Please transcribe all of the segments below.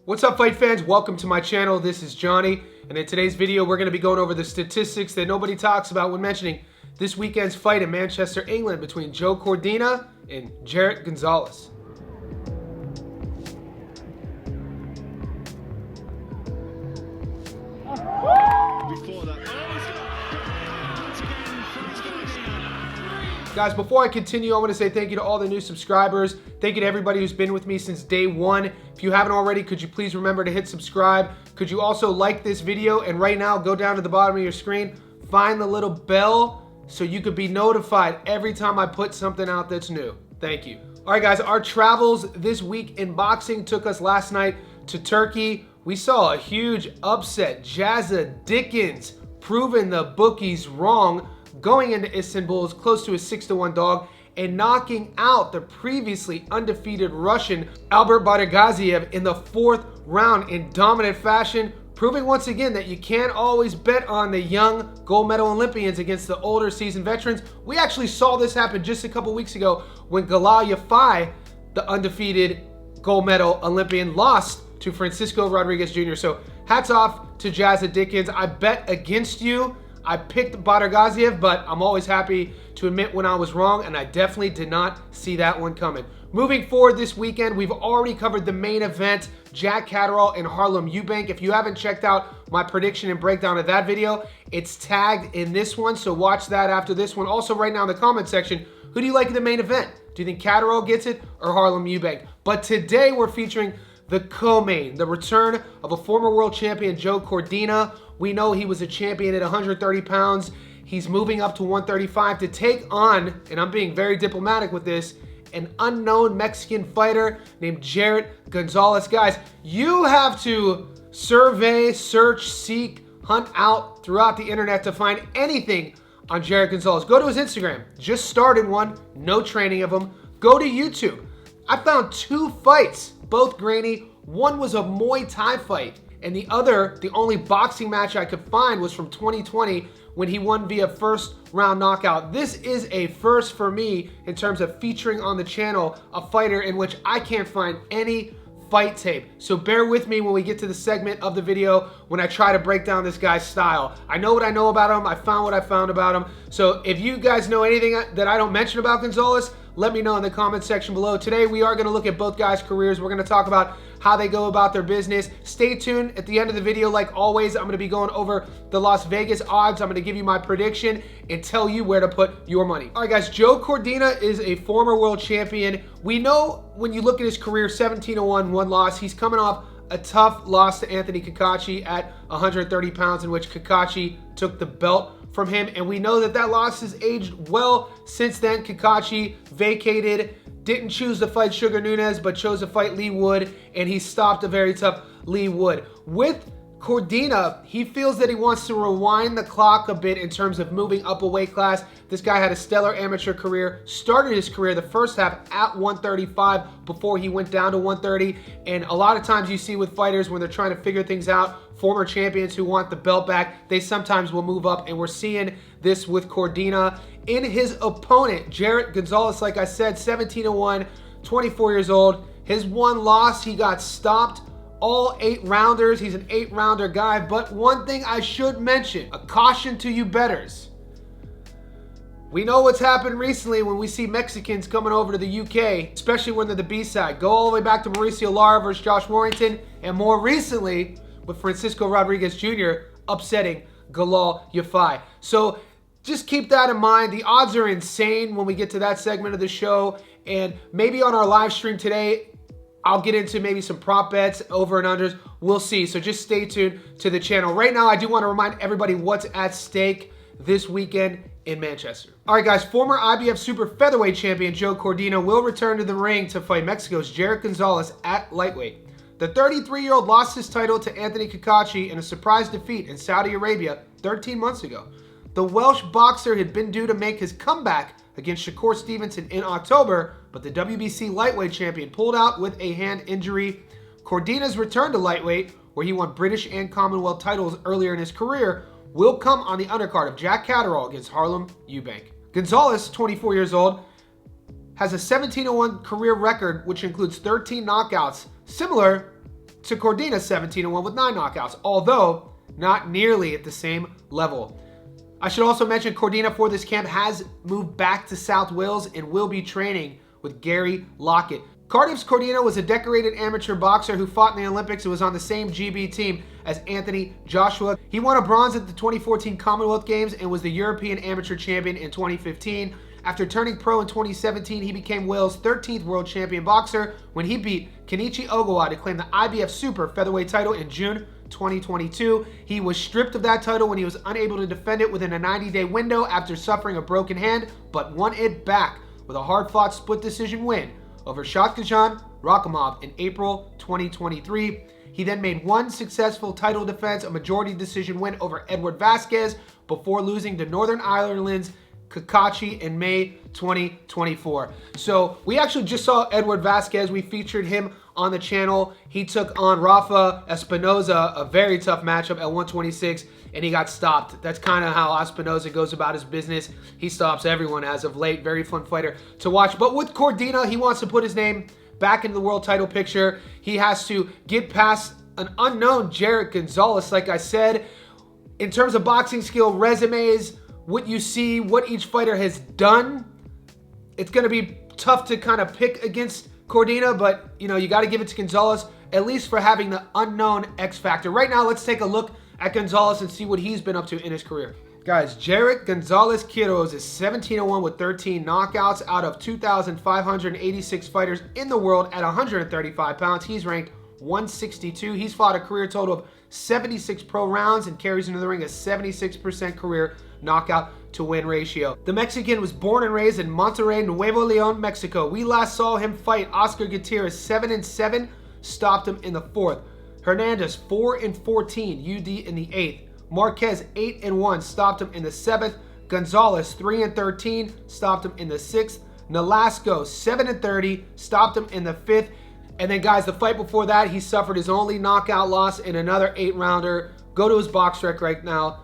What's up, fight fans? Welcome to my channel. This is Johnny, and in today's video we're going to be going over the statistics that nobody talks about when mentioning this weekend's fight in Manchester, England between Joe Cordina and Jaret Gonzalez. Guys, before I continue, I want to say thank you to all the new subscribers. Thank you to everybody who's been with me since day one. If you haven't already, could you please remember to hit subscribe? Could you also like this video? And right now, go down to the bottom of your screen, find the little bell so you could be notified every time I put something out that's new. Thank you. All right, guys, our travels this week in boxing took us last night to Turkey. We saw a huge upset. Jaret Gonzalez proving the bookies wrong, going into Istanbul as close to a 6-1 dog and knocking out the previously undefeated Russian Albert Badargaziev in the 4th round in dominant fashion, proving once again that you can't always bet on the young gold medal Olympians against the older seasoned veterans. We actually saw this happen just a couple weeks ago when Galal Yafai, the undefeated gold medal Olympian, lost to Francisco Rodriguez Jr. So hats off to Jaret Gonzalez. I bet against you. I picked Badargaziev, but I'm always happy to admit when I was wrong, and I definitely did not see that one coming. Moving forward this weekend, we've already covered the main event, Jack Catterall and Harlem Eubank. If you haven't checked out my prediction and breakdown of that video, it's tagged in this one, so watch that after this one. Also, right now in the comment section, who do you like in the main event? Do you think Catterall gets it or Harlem Eubank? But today we're featuring the co-main, the return of a former world champion, Joe Cordina. We know he was a champion at 130 pounds. He's moving up to 135 to take on, and I'm being very diplomatic with this, an unknown Mexican fighter named Jaret Gonzalez. Guys, you have to survey, search, seek, hunt out throughout the internet to find anything on Jaret Gonzalez. Go to his Instagram. Just started one. No training of him. Go to YouTube. I found 2 fights, both grainy. One was a Muay Thai fight, and the other, the only boxing match I could find, was from 2020 when he won via first round knockout. This is a first for me in terms of featuring on the channel a fighter in which I can't find any fight tape. So bear with me when we get to the segment of the video when I try to break down this guy's style. I know what I know about him. I found what I found about him. So if you guys know anything that I don't mention about Gonzalez, let me know in the comment section below. Today, we are going to look at both guys' careers. We're going to talk about how they go about their business. Stay tuned. At the end of the video, like always, I'm going to be going over the Las Vegas odds. I'm going to give you my prediction and tell you where to put your money. All right, guys, Joe Cordina is a former world champion. We know when you look at his career, 17-1, 1 loss. He's coming off a tough loss to Anthony Cacace at 130 pounds, in which Cacace took the belt from him, and we know that that loss has aged well since then. Cacace vacated, didn't choose to fight Sugar Nunes, but chose to fight Lee Wood, and he stopped a very tough Lee Wood. With Cordina, he feels that he wants to rewind the clock a bit in terms of moving up a weight class. This guy had a stellar amateur career, started his career the first half at 135 before he went down to 130. And a lot of times you see with fighters when they're trying to figure things out, former champions who want the belt back, they sometimes will move up, and we're seeing this with Cordina. In his opponent, Jaret Gonzalez, like I said, 17-1, 24 years old. His one loss, he got stopped all 8-rounders. He's an 8-rounder guy. But one thing I should mention, a caution to you bettors. We know what's happened recently when we see Mexicans coming over to the UK, especially when they're the B-side. Go all the way back to Mauricio Lara versus Josh Warrington, and more recently with Francisco Rodriguez Jr. upsetting Galal Yafai. So just keep that in mind. The odds are insane when we get to that segment of the show, and maybe on our live stream today, I'll get into maybe some prop bets, over and unders. We'll see. So just stay tuned to the channel. Right now, I do want to remind everybody what's at stake this weekend in Manchester. All right, guys, former IBF super featherweight champion Joe Cordina will return to the ring to fight Mexico's Jaret Gonzalez at lightweight. The 33-year-old lost his title to Anthony Cacace in a surprise defeat in Saudi Arabia 13 months ago. The Welsh boxer had been due to make his comeback against Shakur Stevenson in October, but the WBC lightweight champion pulled out with a hand injury. Cordina's return to lightweight, where he won British and Commonwealth titles earlier in his career, will come on the undercard of Jack Catterall against Harlem Eubank. Gonzalez, 24 years old, has a 17-1 career record, which includes 13 knockouts, similar to Cordina 17-1 with 9 knockouts, although not nearly at the same level. I should also mention Cordina for this camp has moved back to South Wales and will be training with Gary Lockett. Cardiff's Cordina was a decorated amateur boxer who fought in the Olympics and was on the same GB team as Anthony Joshua. He won a bronze at the 2014 Commonwealth Games and was the European Amateur Champion in 2015. After turning pro in 2017, he became Wales' 13th world champion boxer when he beat Kenichi Ogawa to claim the IBF Super Featherweight title in June 2022. He was stripped of that title when he was unable to defend it within a 90-day window after suffering a broken hand, but won it back with a hard-fought split decision win over Shatkajan Rakhimov in April 2023. He then made one successful title defense, a majority decision win over Edward Vasquez, before losing to Northern Ireland's Kakachi in May 2024. So we actually just saw Edward Vasquez. We featured him on the channel. He took on Rafa Espinoza, a very tough matchup at 126, and he got stopped. That's kind of how Espinoza goes about his business. He stops everyone as of late. Very fun fighter to watch. But with Cordina, he wants to put his name back into the world title picture. He has to get past an unknown Jaret Gonzalez, like I said. In terms of boxing skill, resumes, what you see, what each fighter has done, it's going to be tough to kind of pick against Cordina, but you got to give it to Gonzalez, at least for having the unknown X factor. Right now, let's take a look at Gonzalez and see what he's been up to in his career. Guys, Jaret Gonzalez Quiroz is 17-1 with 13 knockouts out of 2,586 fighters in the world at 135 pounds. He's ranked 162. He's fought a career total of 76 pro rounds and carries into the ring a 76% career knockout to win ratio. The Mexican was born and raised in Monterrey, Nuevo Leon, Mexico. We last saw him fight Oscar Gutierrez 7-7, stopped him in the 4th. Hernandez 4-14, UD in the 8th. Marquez 8-1, stopped him in the 7th. Gonzalez 3-13, stopped him in the 6th. Nolasco 7-30, stopped him in the 5th. And then guys, the fight before that, he suffered his only knockout loss in another 8-rounder. Go to his box rec right now.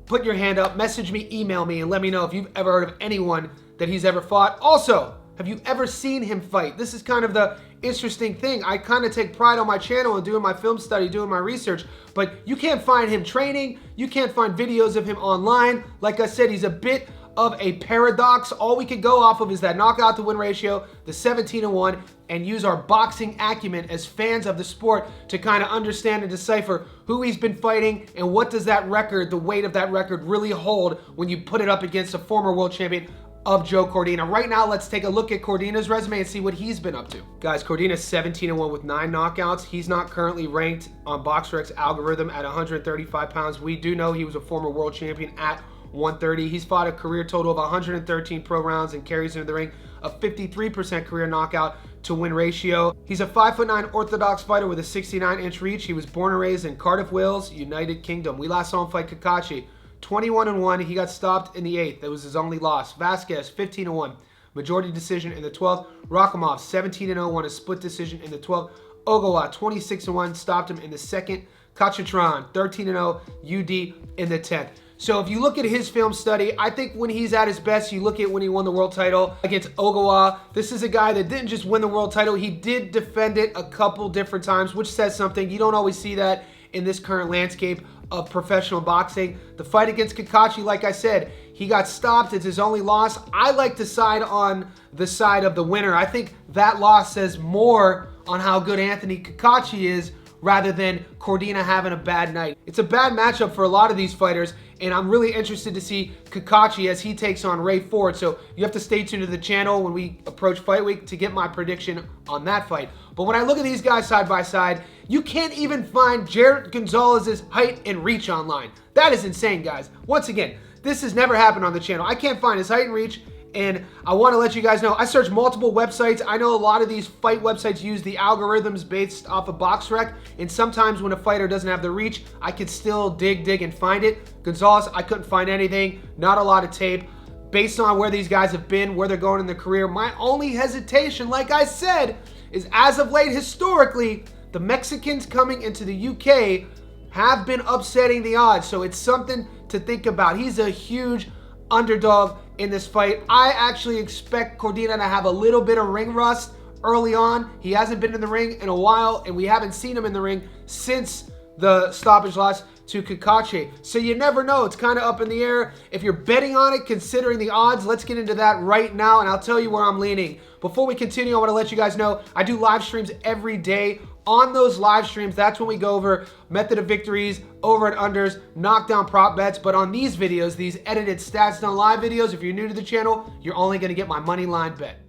Put your hand up, message me, email me, and let me know if you've ever heard of anyone that he's ever fought. Also, have you ever seen him fight? This is kind of the interesting thing. I kind of take pride on my channel and doing my film study, doing my research, but you can't find him training. You can't find videos of him online. Like I said, he's a bit of a paradox. All we could go off of is that knockout to win ratio, the 17-1, and use our boxing acumen as fans of the sport to kind of understand and decipher who he's been fighting and what does that record, the weight of that record, really hold when you put it up against a former world champion of Joe Cordina. Right now, let's take a look at Cordina's resume and see what he's been up to. Guys, Cordina's 17-1 with 9 knockouts. He's not currently ranked on BoxRec's algorithm at 135 pounds. We do know he was a former world champion at 130. He's fought a career total of 113 pro rounds and carries into the ring a 53% career knockout to win ratio. He's a 5'9" orthodox fighter with a 69-inch reach. He was born and raised in Cardiff, Wales, United Kingdom. We last saw him fight Kakachi 21-1. He got stopped in the 8th. That was his only loss. Vasquez 15-1. Majority decision in the 12th. Rakhimov 17-0, won a split decision in the 12th. Ogawa 26-1, stopped him in the 2nd. Kachatran 13-0, UD in the 10th. So if you look at his film study, I think when he's at his best, you look at when he won the world title against Ogawa. This is a guy that didn't just win the world title, he did defend it a couple different times, which says something. You don't always see that in this current landscape of professional boxing. The fight against Kakachi, like I said, he got stopped. It's his only loss. I like to side on the side of the winner. I think that loss says more on how good Anthony Kakachi is rather than Cordina having a bad night. It's a bad matchup for a lot of these fighters, and I'm really interested to see Kakachi as he takes on Ray Ford. So you have to stay tuned to the channel when we approach fight week to get my prediction on that fight. But when I look at these guys side by side, you can't even find Jaret Gonzalez's height and reach online. That is insane, guys. Once again, this has never happened on the channel. I can't find his height and reach, and I want to let you guys know, I searched multiple websites. I know a lot of these fight websites use the algorithms based off of BoxRec, and sometimes when a fighter doesn't have the reach, I could still dig and find it. Gonzalez, I couldn't find anything, not a lot of tape. Based on where these guys have been, where they're going in their career, my only hesitation, like I said, is as of late, historically, the Mexicans coming into the UK have been upsetting the odds, so it's something to think about. He's a huge underdog in this fight. I actually expect Cordina to have a little bit of ring rust early on. He hasn't been in the ring in a while, and we haven't seen him in the ring since the stoppage loss to Kakache. So you never know. It's kind of up in the air. If you're betting on it, considering the odds, let's get into that right now, and I'll tell you where I'm leaning. Before we continue, I want to let you guys know I do live streams every day. On those live streams, that's when we go over method of victories, over and unders, knockdown prop bets. But on these videos, these edited Stats Done Live videos, if you're new to the channel, you're only going to get my money line bet.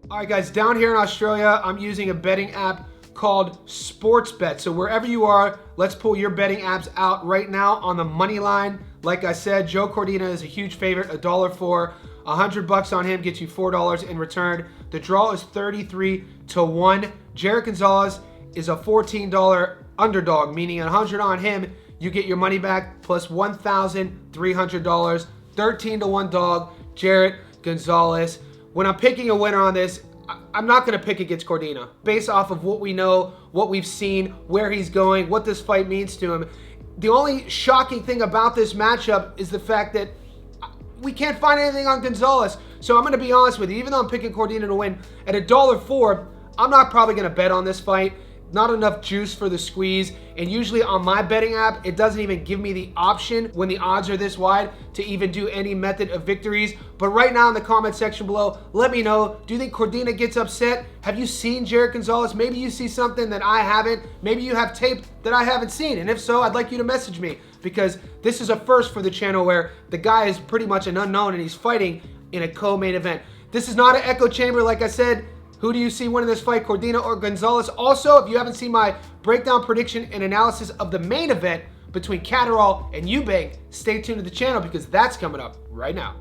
All right, guys, down here in Australia, I'm using a betting app called Sportsbet. So wherever you are, let's pull your betting apps out right now on the money line. Like I said, Joe Cordina is a huge favorite, $1.04. $100 on him gets you $4 in return. The draw is 33-1. Jaret Gonzalez is a $14 underdog, meaning 100 on him, you get your money back plus $1,300. 13-1 dog, Jaret Gonzalez. When I'm picking a winner on this, I'm not going to pick against Cordina based off of what we know, what we've seen, where he's going, what this fight means to him. The only shocking thing about this matchup is the fact that we can't find anything on Gonzalez. So I'm going to be honest with you, even though I'm picking Cordina to win at $1.04, I'm not probably going to bet on this fight. Not enough juice for the squeeze, and usually on my betting app, it doesn't even give me the option when the odds are this wide to even do any method of victories. But right now in the comment section below, let me know, do you think Cordina gets upset? Have you seen Jaret Gonzalez? Maybe you see something that I haven't. Maybe you have tape that I haven't seen, and if so, I'd like you to message me, because this is a first for the channel where the guy is pretty much an unknown and he's fighting in a co-main event. This is not an echo chamber, like I said. Who do you see winning this fight, Cordina or Gonzalez? Also, if you haven't seen my breakdown, prediction, and analysis of the main event between Catterall and Eubank, stay tuned to the channel because that's coming up right now.